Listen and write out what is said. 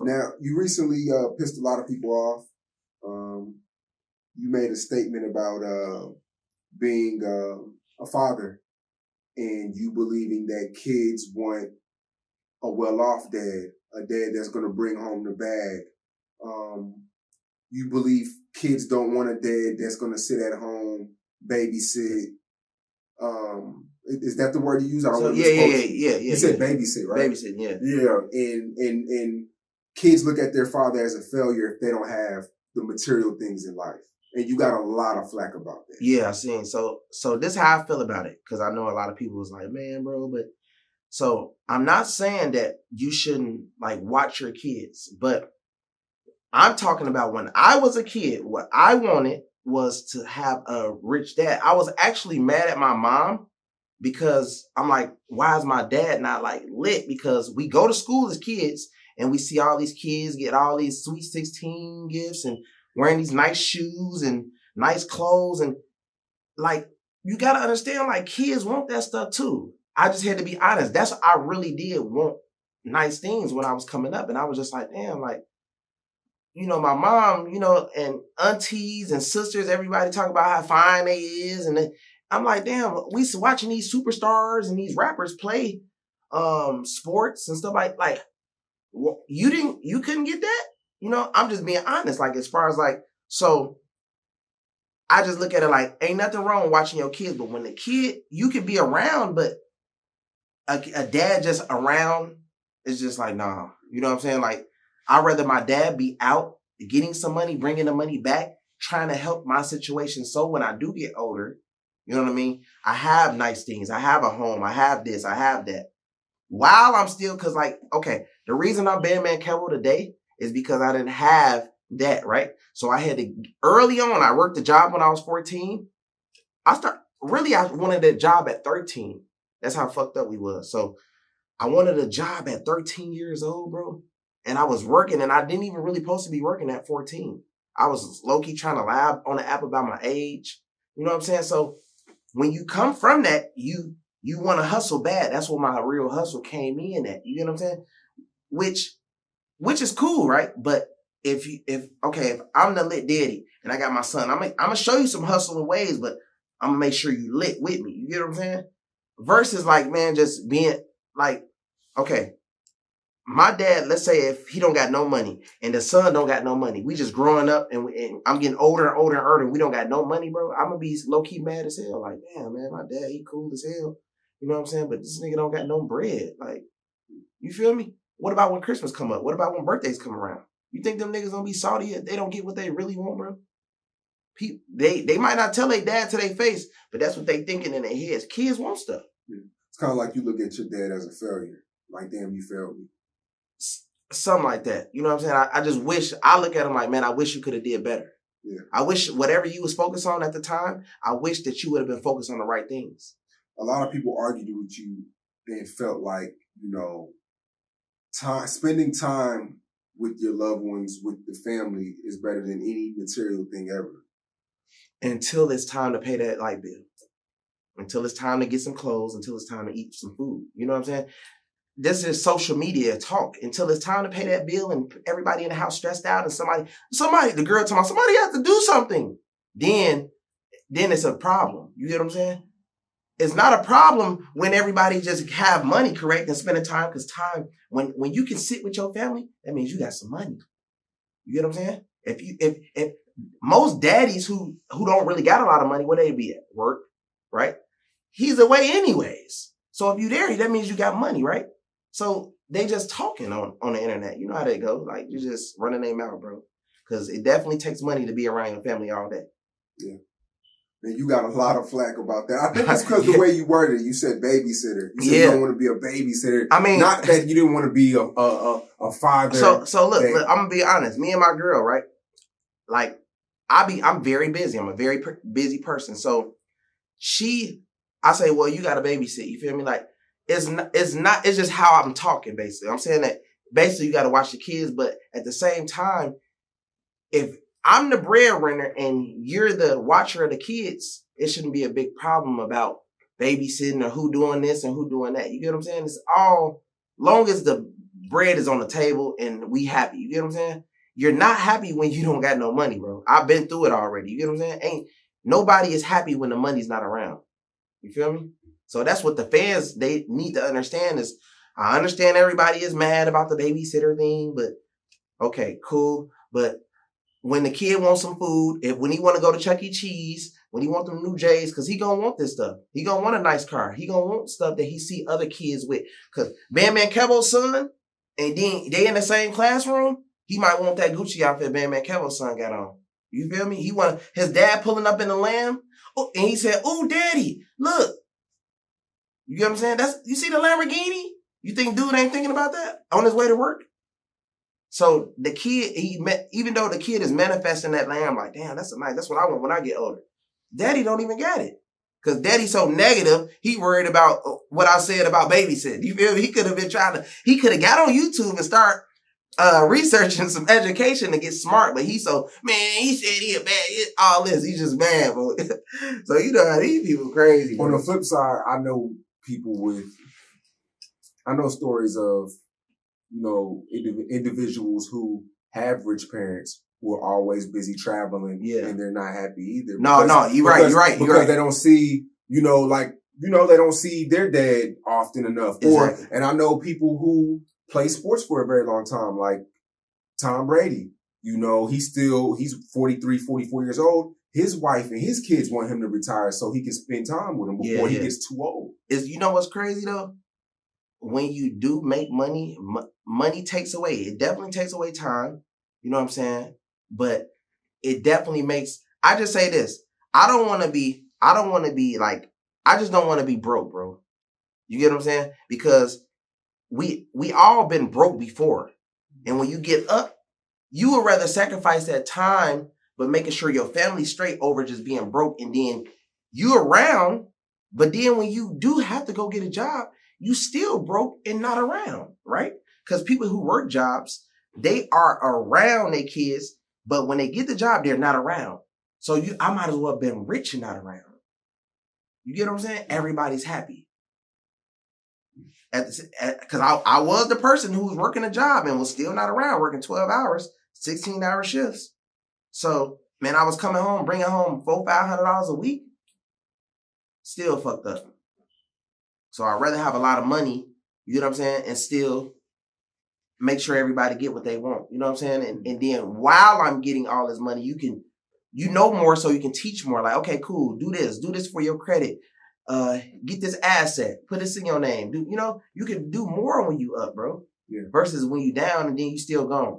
Now, you recently pissed a lot of people off. You made a statement about being a father and you believing that kids want a well-off dad, a dad that's going to bring home the bag. You believe kids don't want a dad that's going to sit at home, babysit. Is that the word you use? I don't know. Yeah. You said babysit, right? Babysit, yeah. Yeah, and kids look at their father as a failure if they don't have the material things in life. And you got a lot of flack about that. Yeah, I seen. So this is how I feel about it. Because I know a lot of people was like, man, bro, but... So I'm not saying that you shouldn't like watch your kids, but I'm talking about when I was a kid, what I wanted was to have a rich dad. I was actually mad at my mom because I'm like, why is my dad not like lit? Because we go to school as kids and we see all these kids get all these sweet 16 gifts and wearing these nice shoes and nice clothes. And like, you got to understand, like kids want that stuff too. I just had to be honest. That's what I really did want nice things when I was coming up. And I was just like, damn, like, you know, my mom, you know, and aunties and sisters, everybody talk about how fine they is. And I'm like, damn, we watching these superstars and these rappers play sports and stuff like you couldn't get that? You know, I'm just being honest. Like, as far as like, so I just look at it like, ain't nothing wrong watching your kids. But when the kid, you could be around, but a dad just around is just like, nah. You know what I'm saying? Like, I'd rather my dad be out getting some money, bringing the money back, trying to help my situation. So when I do get older, you know what I mean? I have nice things. I have a home. I have this. I have that. While I'm still, because like, okay, the reason I'm Bandman Kevo today is because I didn't have that, right? So I had to, early on, I worked a job when I was 14. I wanted a job at 13. That's how fucked up we was. So I wanted a job at 13 years old, bro. And I was working, and I didn't even really supposed to be working at 14. I was low-key trying to lie on the app about my age. You know what I'm saying? So when you come from that, you want to hustle bad. That's where my real hustle came in at. You know what I'm saying? Which is cool, right? But if I'm the lit daddy and I got my son, I'm gonna show you some hustling ways, but I'm gonna make sure you lit with me. You get what I'm saying? Versus like, man, just being like, okay, my dad, let's say if he don't got no money and the son don't got no money, we just growing up and I'm getting older and older and older and we don't got no money, bro. I'm gonna be low-key mad as hell. Like, damn, man, my dad, he cool as hell. You know what I'm saying? But this nigga don't got no bread. Like, you feel me? What about when Christmas come up? What about when birthdays come around? You think them niggas gonna be salty if they don't get what they really want, bro? They might not tell their dad to their face, but that's what they thinking in their heads. Kids want stuff. Yeah. It's kind of like you look at your dad as a failure. Like, damn, you failed me. Something like that. You know what I'm saying? I just wish, I look at him like, man, I wish you could have did better. Yeah. I wish whatever you was focused on at the time, I wish that you would have been focused on the right things. A lot of people argued with you and felt like, you know, spending time with your loved ones, with the family, is better than any material thing ever. Until it's time to pay that light bill. Until it's time to get some clothes. Until it's time to eat some food. You know what I'm saying? This is social media talk. Until it's time to pay that bill and everybody in the house stressed out and somebody, the girl talking about somebody has to do something. Then it's a problem. You get what I'm saying? It's not a problem when everybody just have money, correct, and spending time, because time, when you can sit with your family, that means you got some money. You get what I'm saying? If most daddies who don't really got a lot of money, where they be at? Work, right? He's away anyways. So if you there, that means you got money, right? So they just talking on the internet. You know how they go. Like, you just running their mouth, bro. Because it definitely takes money to be around your family all day. Yeah. And you got a lot of flack about that. I think it's because the way you worded it. You said babysitter. You said you don't want to be a babysitter. I mean, not that you didn't want to be a father. So look, I'm gonna be honest. Me and my girl, right? Like, I'm very busy. I'm a very busy person. So I say, well, you got to babysit. You feel me? Like, it's just how I'm talking, basically. I'm saying that basically you got to watch the kids, but at the same time, if I'm the breadwinner and you're the watcher of the kids, it shouldn't be a big problem about babysitting or who doing this and who doing that. You get what I'm saying? It's all, long as the bread is on the table and we happy. You get what I'm saying? You're not happy when you don't got no money, bro. I've been through it already. You get what I'm saying? Ain't nobody is happy when the money's not around. You feel me? So that's what the fans, they need to understand is, I understand everybody is mad about the babysitter thing, but okay, cool. But when the kid wants some food, when he want to go to Chuck E. Cheese, when he want them new J's, because he gonna want this stuff. He gonna want a nice car. He gonna want stuff that he see other kids with. Because Bandman Kevo's son, and then they in the same classroom, he might want that Gucci outfit Bandman Kevo's son got on. You feel me? He want his dad pulling up in the Lamb, and he said, "Oh, daddy, look." You get what I'm saying? You see the Lamborghini? You think dude ain't thinking about that on his way to work? So the kid, even though the kid is manifesting that Lamb, like, damn, that's what I want when I get older. Daddy don't even get it. Because daddy's so negative, he worried about what I said about babysitting. You feel me? He could have got on YouTube and start researching some education to get smart, but he said he a bad, all this. He's just mad, bro. So you know how these people crazy. On the flip side, I know stories of, individuals who have rich parents who are always busy traveling, and they're not happy either. You're right. Because they don't see, they don't see their dad often enough. Exactly. And I know people who play sports for a very long time, like Tom Brady. He's 43, 44 years old. His wife and his kids want him to retire so he can spend time with them before he gets too old. You know what's crazy though? When you do make money, money takes away. It definitely takes away time. You know what I'm saying? But it definitely makes, I just say this. I just don't want to be broke, bro. You get what I'm saying? Because we all been broke before. And when you get up, you would rather sacrifice that time, but making sure your family's straight over just being broke. And then you around, but then when you do have to go get a job, you still broke and not around, right? Because people who work jobs, they are around their kids, but when they get the job, they're not around. So I might as well have been rich and not around. You get what I'm saying? Everybody's happy. Because I was the person who was working a job and was still not around, working 12 hours, 16-hour shifts. So, man, I was coming home, bringing home $400-$500 a week. Still fucked up. So I'd rather have a lot of money, you know what I'm saying, and still make sure everybody get what they want. You know what I'm saying? And then while I'm getting all this money, you know more so you can teach more. Like, okay, cool, do this for your credit. Get this asset, put this in your name. You can do more when you up, bro. Yeah. Versus when you down and then you still gone.